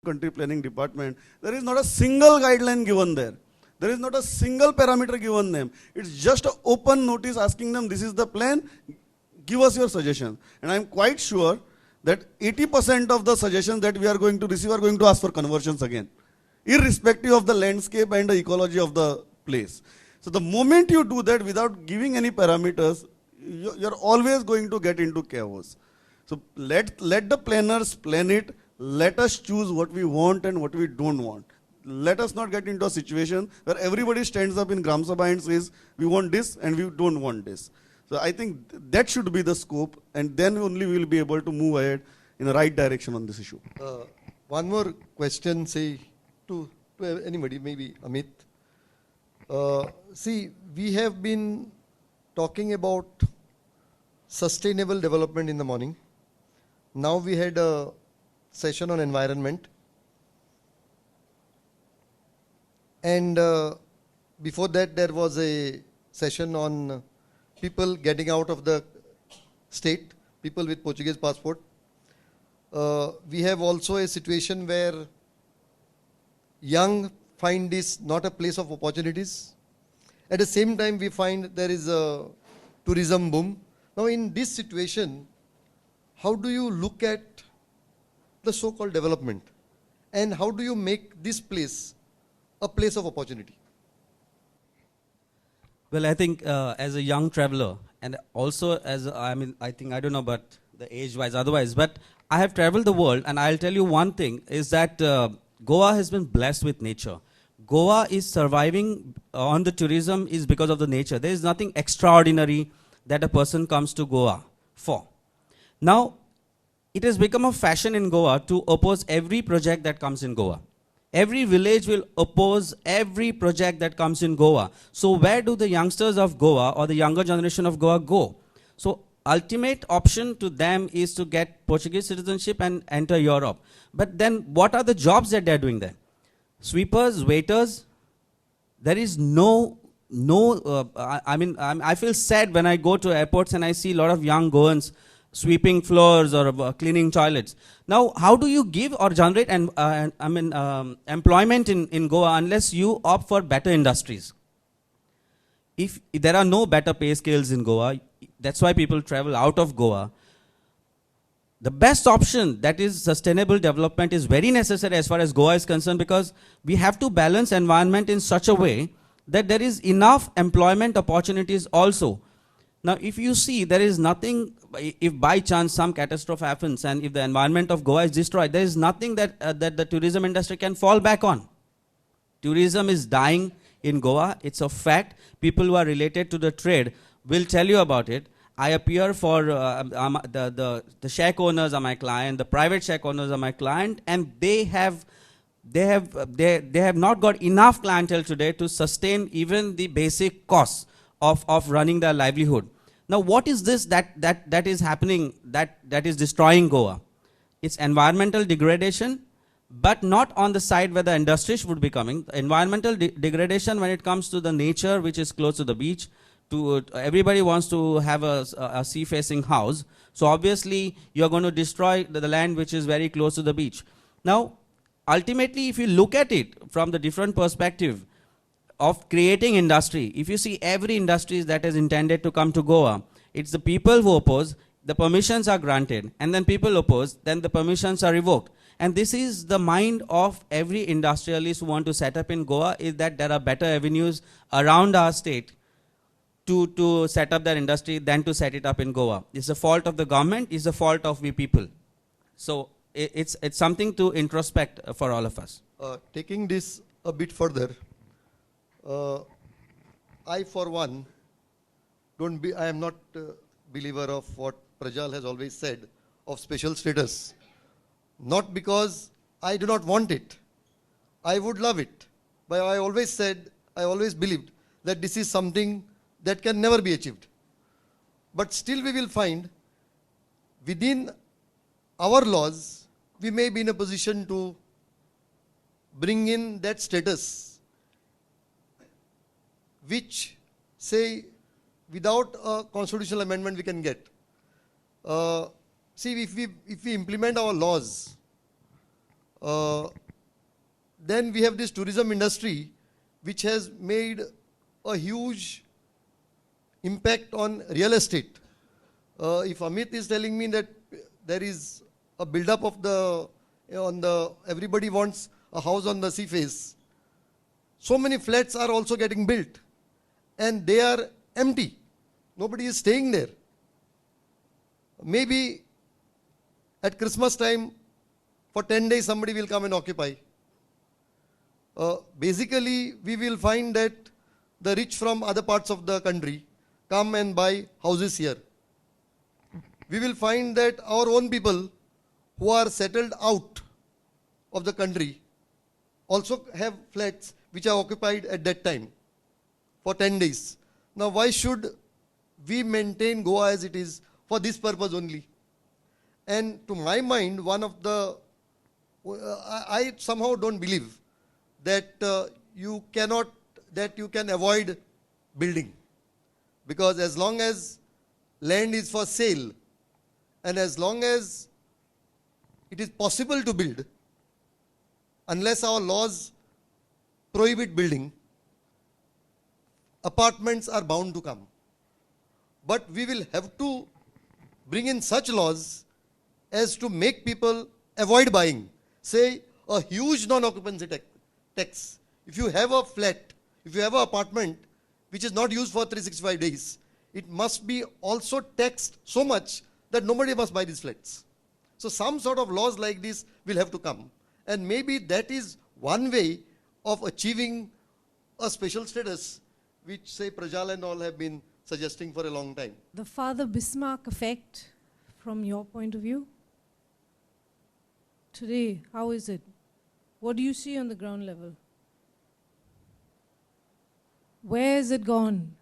country planning department, there is not a single guideline given there. There is not a single parameter given them. It's just an open notice asking them, this is the plan, give us your suggestion. And I'm quite sure that 80% of the suggestions that we are going to receive are going to ask for conversions again, irrespective of the landscape and the ecology of the place. So the moment you do that without giving any parameters, you're always going to get into chaos. So let the planners plan it. Let us choose what we want and what we don't want. Let us not get into a situation where everybody stands up in Gram Sabha and says, we want this and we don't want this. So I think that should be the scope, and then only we will be able to move ahead in the right direction on this issue. One more question, say, to anybody, maybe Amit. See, we have been talking about sustainable development in the morning. Now we had a session on environment. And before that, there was a session on people getting out of the state, people with Portuguese passport. We have also a situation where young find this not a place of opportunities. At the same time, we find there is a tourism boom. Now, in this situation, how do you look at the so-called development? And how do you make this place a place of opportunity? Well, I think as a young traveler, and also as, I think, I don't know about the age-wise otherwise, but I have traveled the world, and I'll tell you one thing, is that Goa has been blessed with nature. Goa is surviving on the tourism is because of the nature. There is nothing extraordinary that a person comes to Goa for. Now, it has become a fashion in Goa to oppose every project that comes in Goa. Every village will oppose every project that comes in Goa. So where do the youngsters of Goa or the younger generation of Goa go? So ultimate option to them is to get Portuguese citizenship and enter Europe. But then what are the jobs that they're doing there? Sweepers, waiters. There is I feel sad when I go to airports and I see a lot of young Goans sweeping floors or cleaning toilets. Now, how do you give or generate employment in Goa unless you opt for better industries? If there are no better pay scales in Goa, that's why people travel out of Goa. The best option, that is sustainable development, is very necessary as far as Goa is concerned, because we have to balance environment in such a way that there is enough employment opportunities also. Now, if you see, there is nothing, if by chance some catastrophe happens and if the environment of Goa is destroyed, there is nothing that, that the tourism industry can fall back on. Tourism is dying in Goa. It's a fact. People who are related to the trade will tell you about it. I appear for, the shack owners are my client, the private shack owners are my client, and they have not got enough clientele today to sustain even the basic costs of running their livelihood. Now, what is this that is happening, that is destroying Goa? It's environmental degradation, but not on the side where the industries would be coming. Environmental degradation when it comes to the nature which is close to the beach. Everybody wants to have a sea-facing house. So obviously, you're going to destroy the land which is very close to the beach. Now, ultimately, if you look at it from the different perspective of creating industry, if you see every industry that is intended to come to Goa, it's the people who oppose, the permissions are granted, and then people oppose, then the permissions are revoked. And this is the mind of every industrialist who want to set up in Goa, is that there are better avenues around our state to set up their industry than to set it up in Goa. It's the fault of the government, it's the fault of we people. So it's something to introspect for all of us. Taking this a bit further, I for one, I am not a believer of what Prajal has always said of special status. Not because I do not want it. I would love it. But I always believed that this is something that can never be achieved. But still we will find within our laws, we may be in a position to bring in that status, which, say, without a constitutional amendment we can get. See, if we implement our laws Uh, then we have this tourism industry which has made a huge impact on real estate. If Amit is telling me that there is a build-up of everybody wants a house on the sea face, so many flats are also getting built and they are empty. Nobody is staying there. Maybe at Christmas time, for 10 days somebody will come and occupy. Basically, we will find that the rich from other parts of the country come and buy houses here. We will find that our own people who are settled out of the country also have flats which are occupied at that time for 10 days. Now, why should we maintain Goa as it is for this purpose only? And to my mind, one of the, I somehow don't believe that you can avoid building. Because as long as land is for sale and as long as it is possible to build, unless our laws prohibit building, apartments are bound to come. But we will have to bring in such laws as to make people avoid buying. Say a huge non-occupancy tax. If you have a flat, if you have an apartment which is not used for 365 days, it must be also taxed so much that nobody must buy these flats. So some sort of laws like this will have to come. And maybe that is one way of achieving a special status, which say Prajal and all have been suggesting for a long time. The Father Bismarck effect, from your point of view? Today, how is it? What do you see on the ground level? Where is it gone?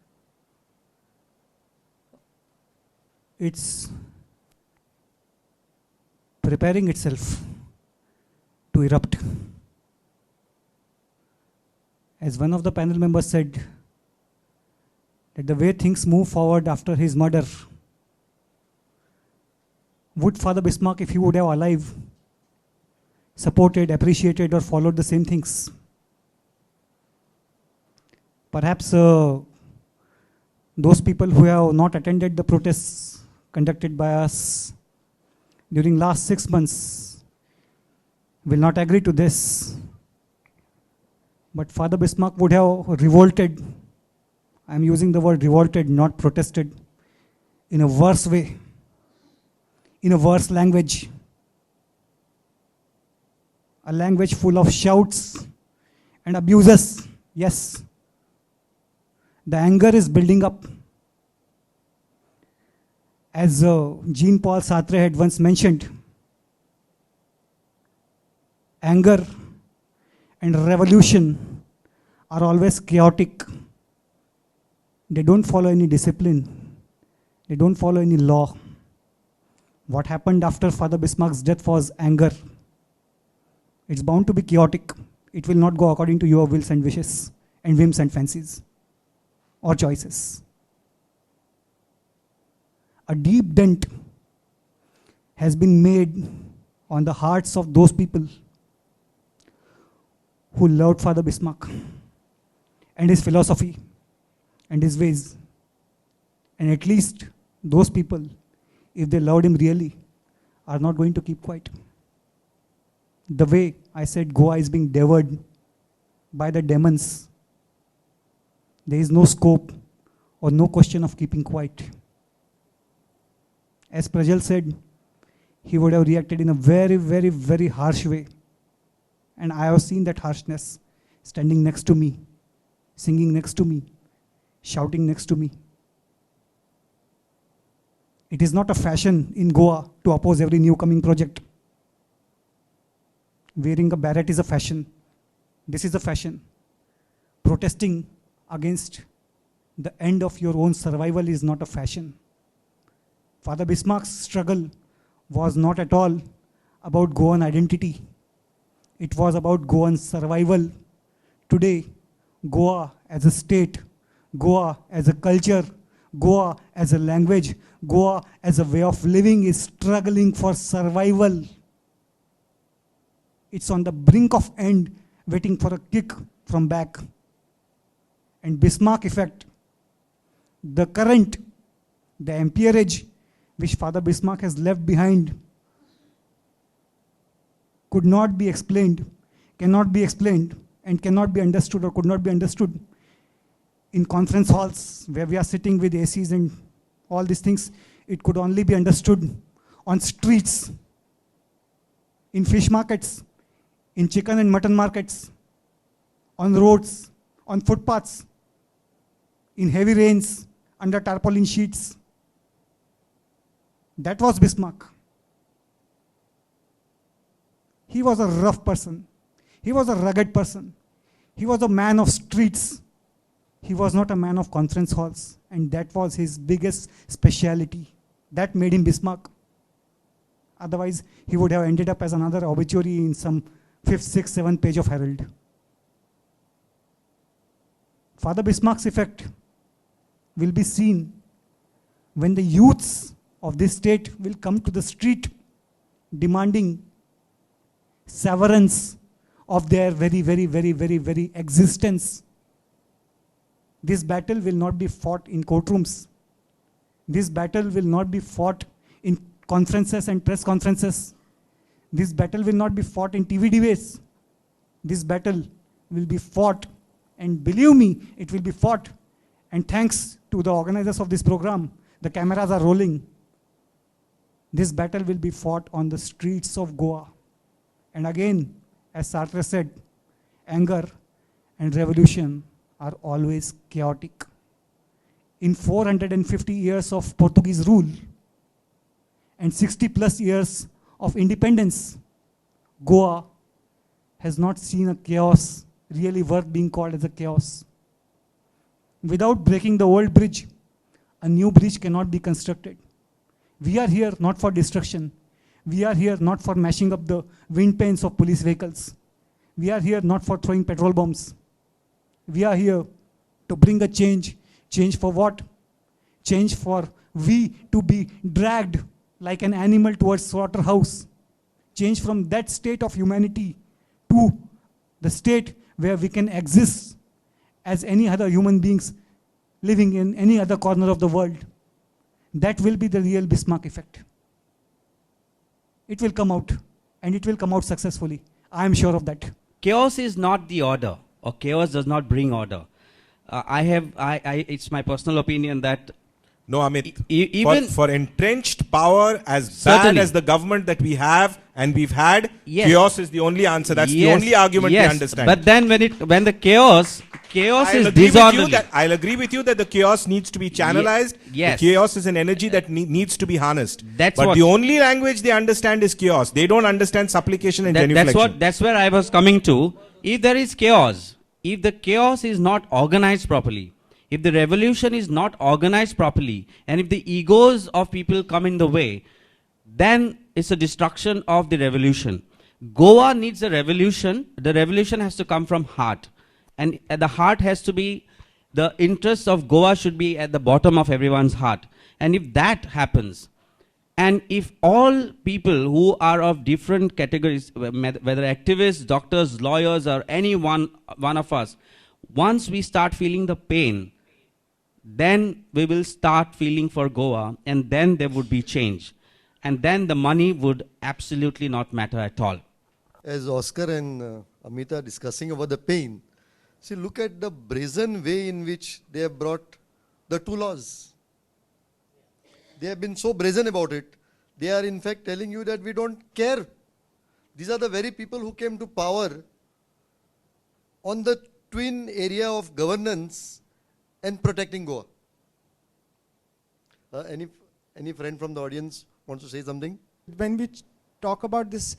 It's preparing itself to erupt. As one of the panel members said, that the way things move forward after his murder, would Father Bismarck, if he would have alive, supported, appreciated, or followed the same things? Perhaps those people who have not attended the protests conducted by us during last 6 months will not agree to this. But Father Bismarck would have revolted. I am using the word revolted, not protested, in a worse way, in a worse language. A language full of shouts and abuses. Yes. The anger is building up. As Jean-Paul Sartre had once mentioned, anger and revolution are always chaotic. They don't follow any discipline. They don't follow any law. What happened after Father Bismarck's death was anger. It's bound to be chaotic. It will not go according to your wills and wishes and whims and fancies or choices. A deep dent has been made on the hearts of those people who loved Father Bismarck and his philosophy and his ways. And at least those people, if they loved him really, are not going to keep quiet. The way I said Goa is being devoured by the demons, there is no scope or no question of keeping quiet. As Prajal said, he would have reacted in a very, very, very harsh way. And I have seen that harshness standing next to me, singing next to me, shouting next to me. It is not a fashion in Goa to oppose every new coming project. Wearing a beret is a fashion. This is a fashion. Protesting against the end of your own survival is not a fashion. Father Bismarck's struggle was not at all about Goan identity. It was about Goan survival. Today, Goa as a state, Goa as a culture, Goa as a language, Goa as a way of living is struggling for survival. It's on the brink of end, waiting for a kick from back. And Bismarck effect, the current, the amperage which Father Bismarck has left behind could not be explained, cannot be explained, and cannot be understood or could not be understood in conference halls where we are sitting with ACs and all these things. It could only be understood on streets, in fish markets, in chicken and mutton markets, on roads, on footpaths, in heavy rains, under tarpaulin sheets. That was Bismarck. He was a rough person. He was a rugged person. He was a man of streets. He was not a man of conference halls. And that was his biggest speciality. That made him Bismarck. Otherwise, he would have ended up as another obituary in some 5th, 6th, 7th page of Herald. Father Bismarck's effect will be seen when the youths of this state will come to the street demanding severance of their very existence. This battle will not be fought in courtrooms. This battle will not be fought in conferences and press conferences. This battle will not be fought in TV debates. This battle will be fought, and believe me, it will be fought. And thanks to the organizers of this program, the cameras are rolling. This battle will be fought on the streets of Goa. And again, as Sartre said, anger and revolution are always chaotic. In 450 years of Portuguese rule and 60 plus years of independence, Goa has not seen a chaos really worth being called as a chaos. Without breaking the old bridge, a new bridge cannot be constructed. We are here not for destruction. We are here not for mashing up the windpanes of police vehicles. We are here not for throwing petrol bombs. We are here to bring a change. Change for what? Change for we to be dragged like an animal towards slaughterhouse. Change from that state of humanity to the state where we can exist as any other human beings living in any other corner of the world. That will be the real Bismarck effect. It will come out, and it will come out successfully. I am sure of that. Chaos is not the order, or chaos does not bring order. It's my personal opinion that No, Amit. Even for entrenched power as Certainly. bad as the government that we have and we've had, Yes. chaos is the only answer. That's the Yes, only argument we yes, understand. But then when the chaos I'll is agree with you disorderly. that I'll agree with you that the chaos needs to be channelized. Yes. The chaos is an energy that needs to be harnessed. That's but what- the only language they understand is chaos. They don't understand supplication and genuflection. That's where I was coming to. If there is chaos, if the chaos is not organized properly, if the revolution is not organized properly, and if the egos of people come in the way, then it's a destruction of the revolution. Goa needs a revolution. The revolution has to come from heart. And at the heart has to be, the interests of Goa should be at the bottom of everyone's heart. And if that happens, and if all people who are of different categories, whether activists, doctors, lawyers, or any one of us, once we start feeling the pain, then we will start feeling for Goa, and then there would be change. And then the money would absolutely not matter at all. As Oscar and Amita are discussing about the pain, see, look at the brazen way in which they have brought the two laws. They have been so brazen about it. They are in fact telling you that we don't care. These are the very people who came to power on the twin area of governance and protecting Goa. Any friend from the audience wants to say something? When we talk about this